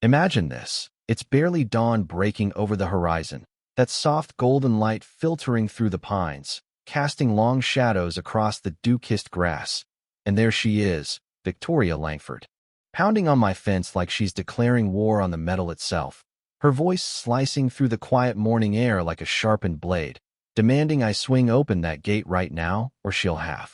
Imagine this. It's barely dawn breaking over the horizon, that soft golden light filtering through the pines, casting long shadows across the dew-kissed grass. And there she is, Victoria Langford, pounding on my fence like she's declaring war on the metal itself, her voice slicing through the quiet morning air like a sharpened blade, demanding I swing open that gate right now or she'll have.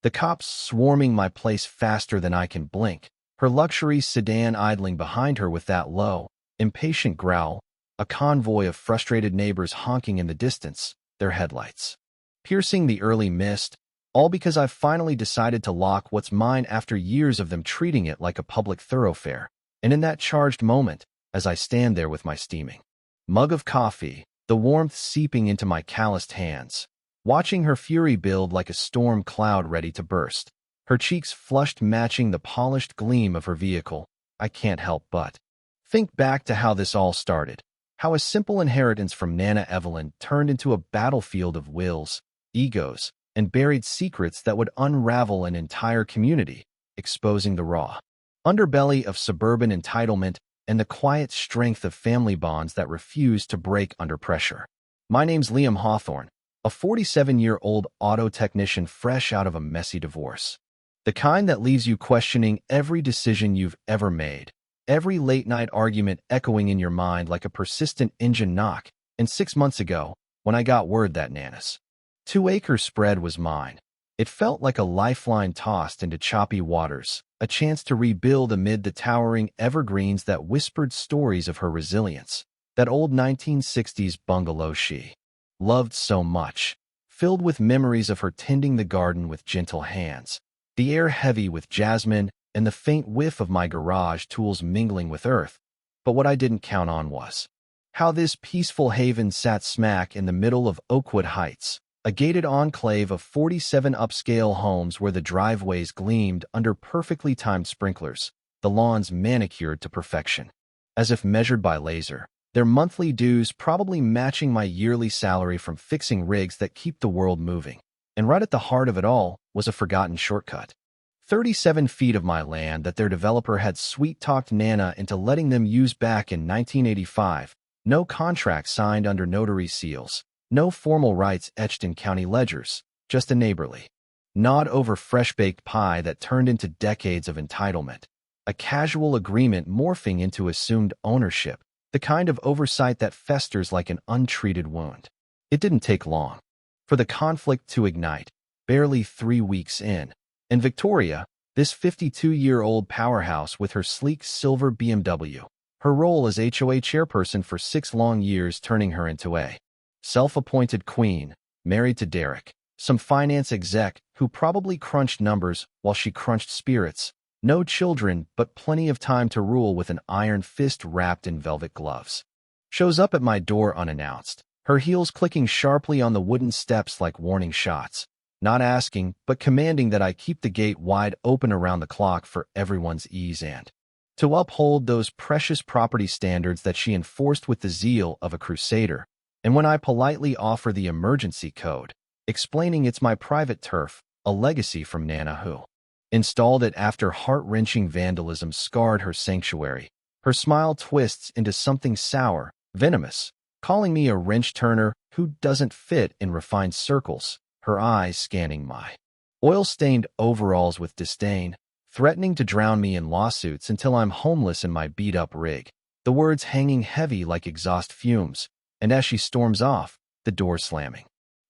The cops swarming my place faster than I can blink, her luxury sedan idling behind her with that low, impatient growl, a convoy of frustrated neighbors honking in the distance, their headlights piercing the early mist, all because I've finally decided to lock what's mine after years of them treating it like a public thoroughfare. And in that charged moment, as I stand there with my steaming mug of coffee, the warmth seeping into my calloused hands, watching her fury build like a storm cloud ready to burst, her cheeks flushed matching the polished gleam of her vehicle, I can't help but think back to how this all started, how a simple inheritance from Nana Evelyn turned into a battlefield of wills, egos, and buried secrets that would unravel an entire community, exposing the raw underbelly of suburban entitlement and the quiet strength of family bonds that refuse to break under pressure. My name's Liam Hawthorne, a 47-year-old auto technician fresh out of a messy divorce. The kind that leaves you questioning every decision you've ever made, every late-night argument echoing in your mind like a persistent engine knock. And 6 months ago, when I got word that Nana's 2-acre spread was mine, it felt like a lifeline tossed into choppy waters, a chance to rebuild amid the towering evergreens that whispered stories of her resilience, that old 1960s bungalow she loved so much, filled with memories of her tending the garden with gentle hands, the air heavy with jasmine and the faint whiff of my garage tools mingling with earth. But what I didn't count on was how this peaceful haven sat smack in the middle of Oakwood Heights, a gated enclave of 47 upscale homes where the driveways gleamed under perfectly timed sprinklers, the lawns manicured to perfection, as if measured by laser, their monthly dues probably matching my yearly salary from fixing rigs that keep the world moving. And right at the heart of it all was a forgotten shortcut. 37 feet of my land that their developer had sweet-talked Nana into letting them use back in 1985, no contract signed under notary seals, no formal rights etched in county ledgers, just a neighborly nod over fresh-baked pie that turned into decades of entitlement, a casual agreement morphing into assumed ownership, the kind of oversight that festers like an untreated wound. It didn't take long for the conflict to ignite, barely 3 weeks in, and Victoria, this 52-year-old powerhouse with her sleek silver BMW, her role as HOA chairperson for 6 long years turning her into a self-appointed queen, married to Derek, some finance exec who probably crunched numbers while she crunched spirits, no children but plenty of time to rule with an iron fist wrapped in velvet gloves. Shows up at my door unannounced, her heels clicking sharply on the wooden steps like warning shots, not asking but commanding that I keep the gate wide open around the clock for everyone's ease and to uphold those precious property standards that she enforced with the zeal of a crusader. And when I politely offer the emergency code, explaining it's my private turf, a legacy from Nana who installed it after heart-wrenching vandalism scarred her sanctuary, her smile twists into something sour, venomous, calling me a wrench-turner who doesn't fit in refined circles, her eyes scanning my oil-stained overalls with disdain, threatening to drown me in lawsuits until I'm homeless in my beat-up rig, the words hanging heavy like exhaust fumes, and as she storms off, the door slamming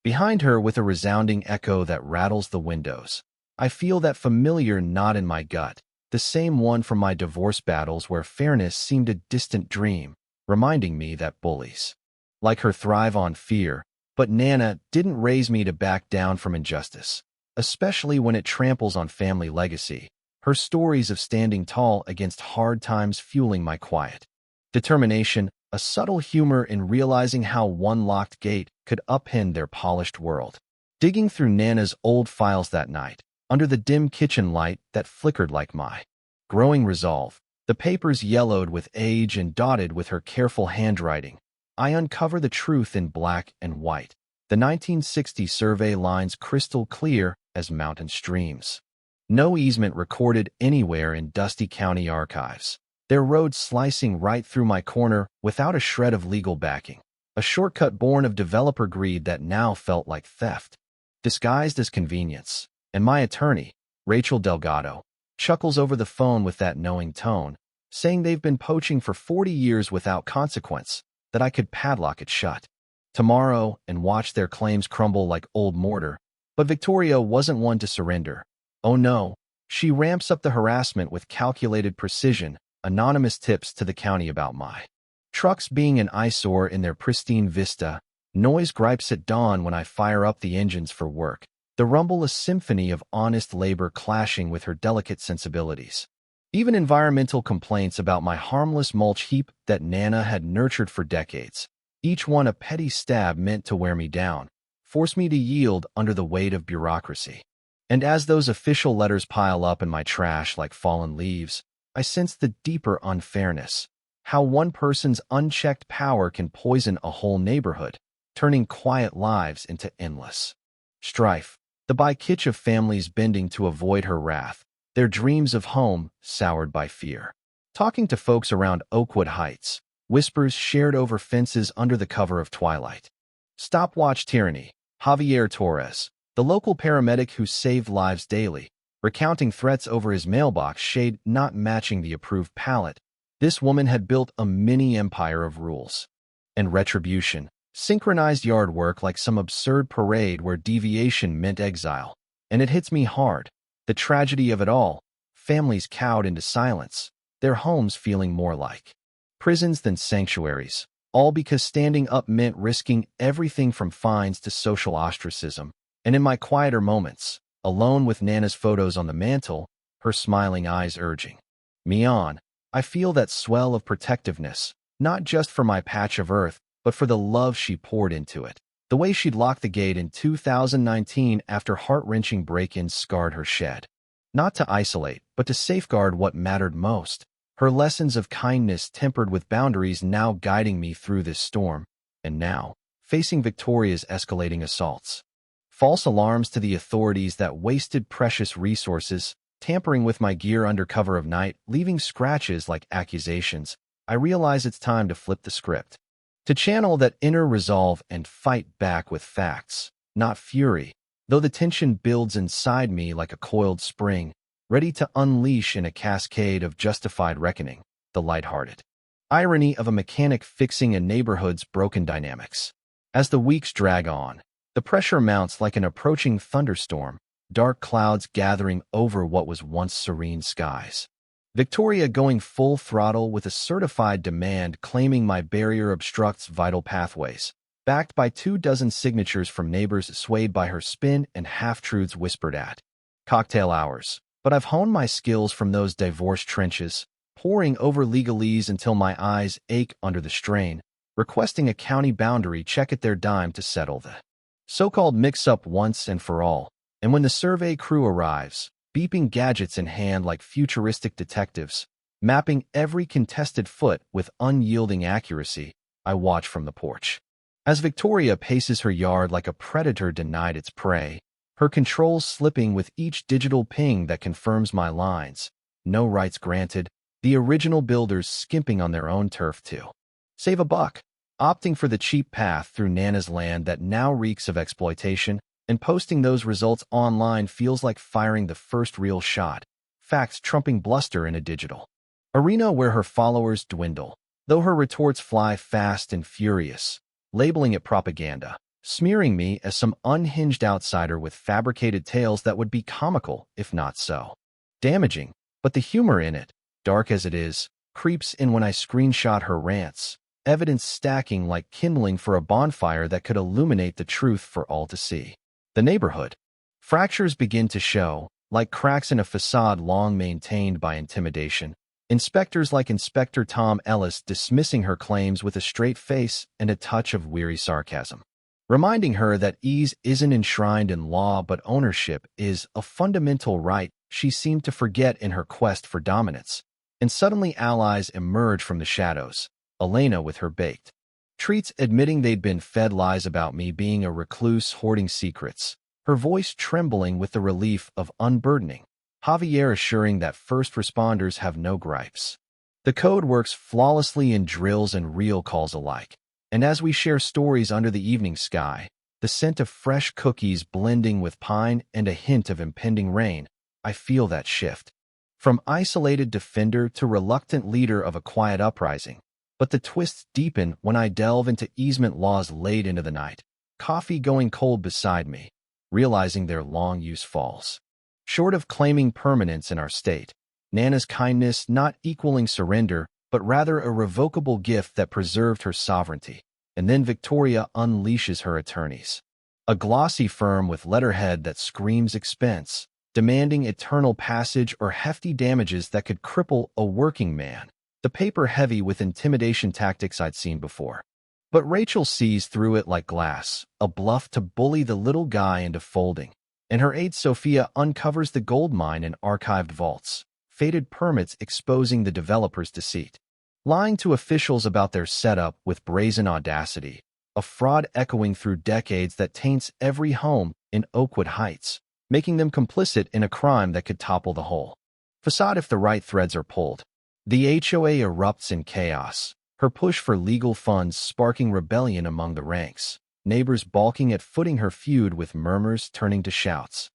behind her with a resounding echo that rattles the windows. I feel that familiar knot in my gut, the same one from my divorce battles where fairness seemed a distant dream, reminding me that bullies like her thrive on fear, but Nana didn't raise me to back down from injustice, especially when it tramples on family legacy, her stories of standing tall against hard times fueling my quiet determination, a subtle humor in realizing how one locked gate could upend their polished world. Digging through Nana's old files that night, under the dim kitchen light that flickered like my growing resolve, the papers yellowed with age and dotted with her careful handwriting, I uncover the truth in black and white, the 1960 survey lines crystal clear as mountain streams. No easement recorded anywhere in dusty county archives. their road slicing right through my corner without a shred of legal backing. A shortcut born of developer greed that now felt like theft, disguised as convenience. And my attorney, Rachel Delgado, chuckles over the phone with that knowing tone, saying they've been poaching for 40 years without consequence, that I could padlock it shut tomorrow and watch their claims crumble like old mortar. But Victoria wasn't one to surrender. Oh no, she ramps up the harassment with calculated precision, anonymous tips to the county about my trucks being an eyesore in their pristine vista, noise gripes at dawn when I fire up the engines for work, the rumble a symphony of honest labor clashing with her delicate sensibilities. Even environmental complaints about my harmless mulch heap that Nana had nurtured for decades, each one a petty stab meant to wear me down, force me to yield under the weight of bureaucracy. And as those official letters pile up in my trash like fallen leaves, I sense the deeper unfairness. How one person's unchecked power can poison a whole neighborhood, turning quiet lives into endless strife. The by-kitch of families bending to avoid her wrath, their dreams of home soured by fear. Talking to folks around Oakwood Heights, whispers shared over fences under the cover of twilight. Stopwatch tyranny. Javier Torres, the local paramedic who saved lives daily, recounting threats over his mailbox shade not matching the approved palette. This woman had built a mini-empire of rules and retribution, synchronized yard work like some absurd parade where deviation meant exile. And it hits me hard. The tragedy of it all, families cowed into silence, their homes feeling more like prisons than sanctuaries, all because standing up meant risking everything from fines to social ostracism. And in my quieter moments, alone with Nana's photos on the mantel, her smiling eyes urging me on, I feel that swell of protectiveness, not just for my patch of earth, but for the love she poured into it. The way she'd locked the gate in 2019 after heart-wrenching break-ins scarred her shed. Not to isolate, but to safeguard what mattered most. Her lessons of kindness tempered with boundaries now guiding me through this storm. And now, facing Victoria's escalating assaults. False alarms to the authorities that wasted precious resources, tampering with my gear under cover of night, leaving scratches like accusations. I realize it's time to flip the script. To channel that inner resolve and fight back with facts, not fury, though the tension builds inside me like a coiled spring, ready to unleash in a cascade of justified reckoning, the lighthearted irony of a mechanic fixing a neighborhood's broken dynamics. As the weeks drag on, the pressure mounts like an approaching thunderstorm, dark clouds gathering over what was once serene skies. Victoria going full throttle with a certified demand claiming my barrier obstructs vital pathways, backed by 24 signatures from neighbors swayed by her spin and half-truths whispered at cocktail hours. But I've honed my skills from those divorce trenches, poring over legalese until my eyes ache under the strain, requesting a county boundary check at their dime to settle the so-called mix-up once and for all. And when the survey crew arrives, beeping gadgets in hand like futuristic detectives, mapping every contested foot with unyielding accuracy, I watch from the porch. As Victoria paces her yard like a predator denied its prey, her controls slipping with each digital ping that confirms my lines. No rights granted, the original builders skimping on their own turf to save a buck, opting for the cheap path through Nana's land that now reeks of exploitation, and posting those results online feels like firing the first real shot, facts trumping bluster in a digital arena where her followers dwindle, though her retorts fly fast and furious, labeling it propaganda, smearing me as some unhinged outsider with fabricated tales that would be comical, if not so damaging. But the humor in it, dark as it is, creeps in when I screenshot her rants, evidence stacking like kindling for a bonfire that could illuminate the truth for all to see. The neighborhood. Fractures begin to show, like cracks in a facade long maintained by intimidation. Inspectors like Inspector Tom Ellis dismissing her claims with a straight face and a touch of weary sarcasm, reminding her that ease isn't enshrined in law but ownership is a fundamental right she seemed to forget in her quest for dominance. And suddenly allies emerge from the shadows, Elena with her baked treats admitting they'd been fed lies about me being a recluse hoarding secrets, her voice trembling with the relief of unburdening, Javier assuring that first responders have no gripes. The code works flawlessly in drills and real calls alike. And as we share stories under the evening sky, the scent of fresh cookies blending with pine and a hint of impending rain, I feel that shift. From isolated defender to reluctant leader of a quiet uprising. But the twists deepen when I delve into easement laws late into the night, coffee going cold beside me, realizing their long use falls short of claiming permanence in our state. Nana's kindness not equaling surrender, but rather a revocable gift that preserved her sovereignty. And then Victoria unleashes her attorneys. A glossy firm with letterhead that screams expense, demanding eternal passage or hefty damages that could cripple a working man. The paper heavy with intimidation tactics I'd seen before. But Rachel sees through it like glass, a bluff to bully the little guy into folding. And her aide Sophia uncovers the gold mine in archived vaults, faded permits exposing the developer's deceit. Lying to officials about their setup with brazen audacity, a fraud echoing through decades that taints every home in Oakwood Heights, making them complicit in a crime that could topple the whole facade if the right threads are pulled. The HOA erupts in chaos, her push for legal funds sparking rebellion among the ranks, neighbors balking at footing her feud with murmurs turning to shouts.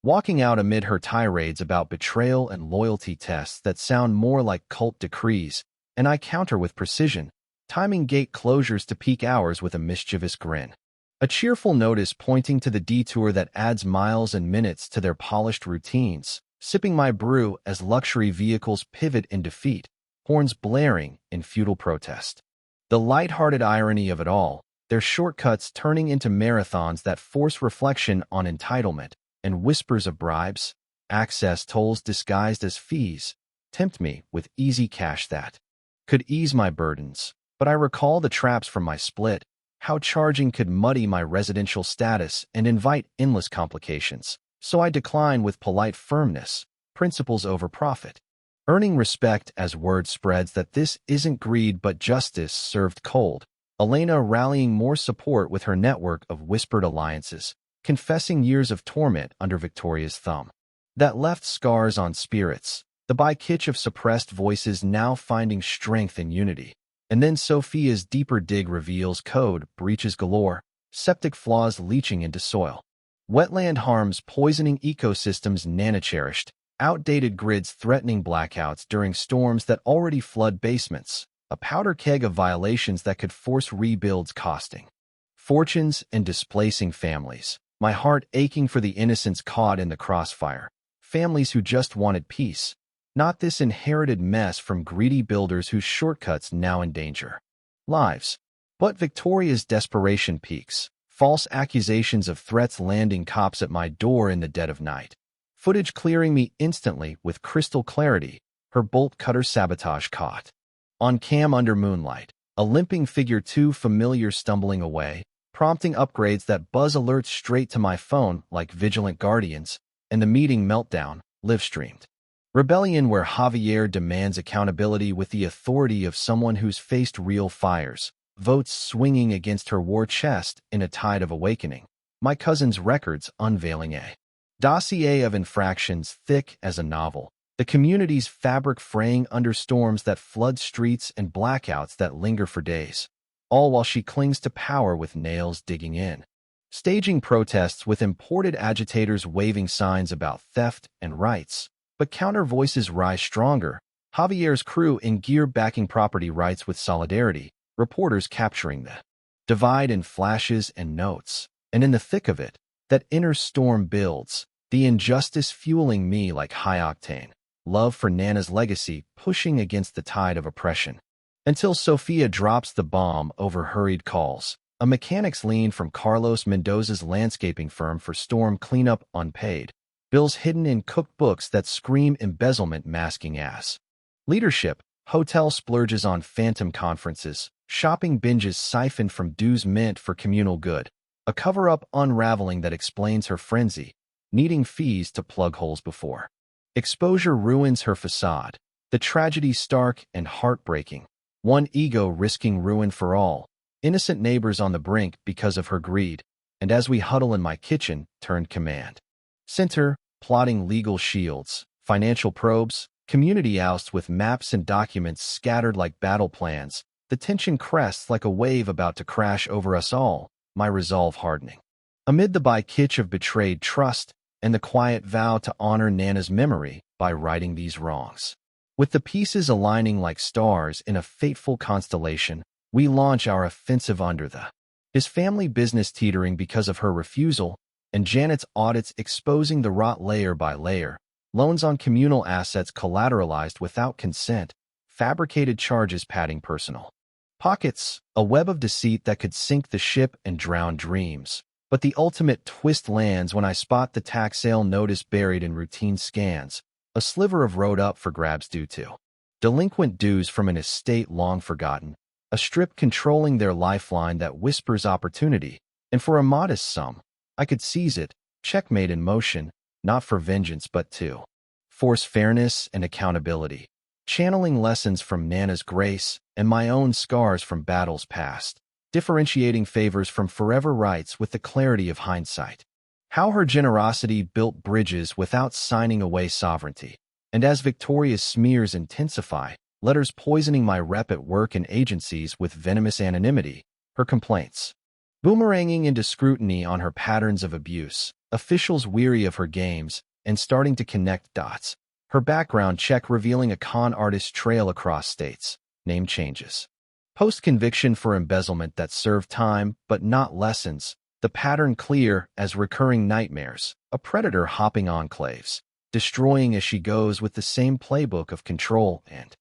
Walking out amid her tirades about betrayal and loyalty tests that sound more like cult decrees, and I counter with precision, timing gate closures to peak hours with a mischievous grin. A cheerful notice pointing to the detour that adds miles and minutes to their polished routines, sipping my brew as luxury vehicles pivot in defeat, horns blaring in futile protest. The light-hearted irony of it all, their shortcuts turning into marathons that force reflection on entitlement, and whispers of bribes, access tolls disguised as fees, tempt me with easy cash that could ease my burdens. But I recall the traps from my split, how charging could muddy my residential status and invite endless complications. So I decline with polite firmness, principles over profit. Earning respect as word spreads that this isn't greed but justice served cold. Elena rallying more support with her network of whispered alliances, confessing years of torment under Victoria's thumb. That left scars on spirits, the by-kitch of suppressed voices now finding strength in unity. And then Sophia's deeper dig reveals code breaches galore, septic flaws leaching into soil. Wetland harms poisoning ecosystems nano-cherished, outdated grids threatening blackouts during storms that already flood basements, a powder keg of violations that could force rebuilds costing fortunes and displacing families. My heart aching for the innocents caught in the crossfire, families who just wanted peace, not this inherited mess from greedy builders whose shortcuts now endanger lives. But Victoria's desperation peaks, false accusations of threats landing cops at my door in the dead of night. Footage clearing me instantly with crystal clarity, her bolt cutter Sabotage caught. On cam under moonlight, a limping figure too familiar stumbling away, prompting upgrades that buzz alerts straight to my phone like vigilant guardians, and the meeting meltdown, live-streamed. Rebellion where Javier demands accountability with the authority of someone who's faced real fires, votes swinging against her war chest in a tide of awakening. My cousin's records unveiling a dossier of infractions thick as a novel. The community's fabric fraying under storms that flood streets and blackouts that linger for days. All while she clings to power with nails digging in. Staging protests with imported agitators waving signs about theft and rights. But counter voices rise stronger. Javier's crew in gear backing property rights with solidarity. Reporters capturing the divide in flashes and notes. And in the thick of it, that inner storm builds. The injustice fueling me like high-octane. Love for Nana's legacy pushing against the tide of oppression. Until Sophia drops the bomb over hurried calls. A mechanic's lien from Carlos Mendoza's landscaping firm for storm cleanup unpaid. Bills hidden in cooked books that scream embezzlement masking ass. Leadership, hotel splurges on phantom conferences, shopping binges siphoned from dues meant for communal good. A cover-up unraveling that explains her frenzy, needing fees to plug holes before. Exposure ruins her facade. The tragedy stark and heartbreaking. One ego risking ruin for all. Innocent neighbors on the brink because of her greed. And as we huddle in my kitchen, turned command center, plotting legal shields, financial probes, Community oust with maps and documents scattered like battle plans. The tension crests like a wave about to crash over us all, my resolve hardening. Amid the kitsch of betrayed trust and the quiet vow to honor Nana's memory by righting these wrongs. With the pieces aligning like stars in a fateful constellation, we launch our offensive under his family business teetering because of her refusal, and Janet's audits exposing the rot layer by layer, loans on communal assets collateralized without consent, fabricated charges padding personal pockets, a web of deceit that could sink the ship and drown dreams. But the ultimate twist lands when I spot the tax sale notice buried in routine scans, a sliver of road up for grabs due to delinquent dues from an estate long forgotten, a strip controlling their lifeline that whispers opportunity, and for a modest sum, I could seize it, checkmate in motion, not for vengeance but to force fairness and accountability, channeling lessons from Nana's grace and my own scars from battles past, differentiating favors from forever rights with the clarity of hindsight. How her generosity built bridges without signing away sovereignty. And as Victoria's smears intensify, letters poisoning my rep at work and agencies with venomous anonymity, her complaints boomeranging into scrutiny on her patterns of abuse, officials weary of her games and starting to connect dots, her background check revealing a con artist trail across states, name changes. Post-conviction for embezzlement that served time but not lessons, the pattern clear as recurring nightmares, a predator hopping enclaves, destroying as she goes with the same playbook of control and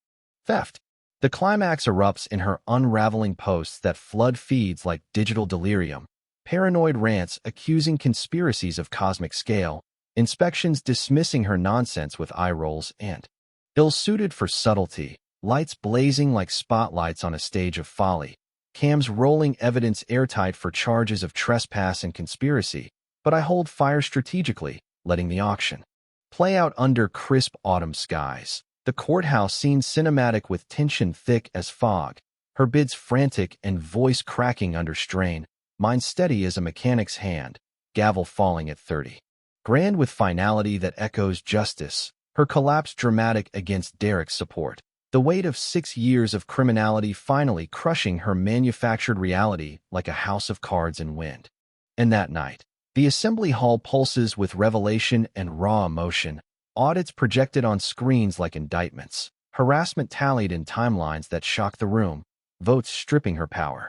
theft. The climax erupts in her unraveling posts that flood feeds like digital delirium, paranoid rants accusing conspiracies of cosmic scale, inspections dismissing her nonsense with eye rolls and ill-suited for subtlety, lights blazing like spotlights on a stage of folly, cams rolling evidence airtight for charges of trespass and conspiracy, but I hold fire strategically, letting the auction play out under crisp autumn skies. The courthouse scene cinematic with tension thick as fog, her bids frantic and voice cracking under strain, mine steady as a mechanic's hand, gavel falling at 30. Grand with finality that echoes justice, her collapse dramatic against Derek's support. The weight of 6 years of criminality finally crushing her manufactured reality like a house of cards in wind. And that night, the assembly hall pulses with revelation and raw emotion, audits projected on screens like indictments, harassment tallied in timelines that shock the room, votes stripping her power.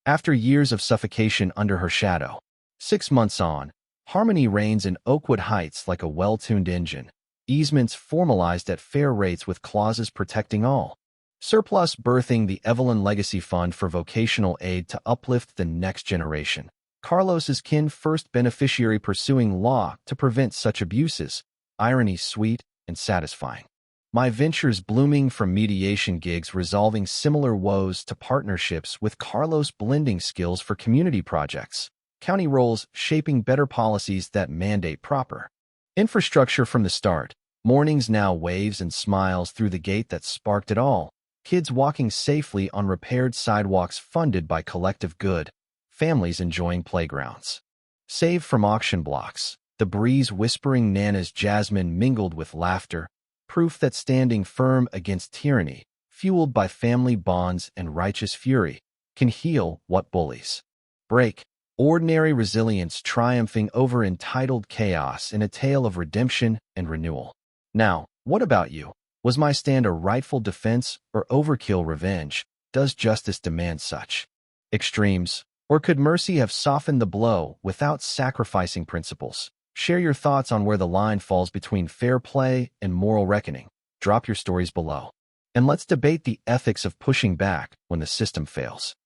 After years of suffocation under her shadow, 6 months on, harmony reigns in Oakwood Heights like a well-tuned engine, easements formalized at fair rates with clauses protecting all. Surplus birthing the Evelyn Legacy Fund for vocational aid to uplift the next generation. Carlos's kin first beneficiary pursuing law to prevent such abuses. Irony sweet and satisfying. My ventures blooming from mediation gigs resolving similar woes to partnerships with Carlos blending skills for community projects. County roles shaping better policies that mandate proper infrastructure from the start. Mornings now waves and smiles through the gate that sparked it all. Kids walking safely on repaired sidewalks funded by collective good. Families enjoying playgrounds saved from auction blocks. The breeze whispering Nana's jasmine mingled with laughter, proof that standing firm against tyranny, fueled by family bonds and righteous fury, can heal what bullies break. Ordinary resilience triumphing over entitled chaos in a tale of redemption and renewal. Now, what about you? Was my stand a rightful defense or overkill revenge? Does justice demand such extremes? Or could mercy have softened the blow without sacrificing principles? Share your thoughts on where the line falls between fair play and moral reckoning. Drop your stories below. And let's debate the ethics of pushing back when the system fails.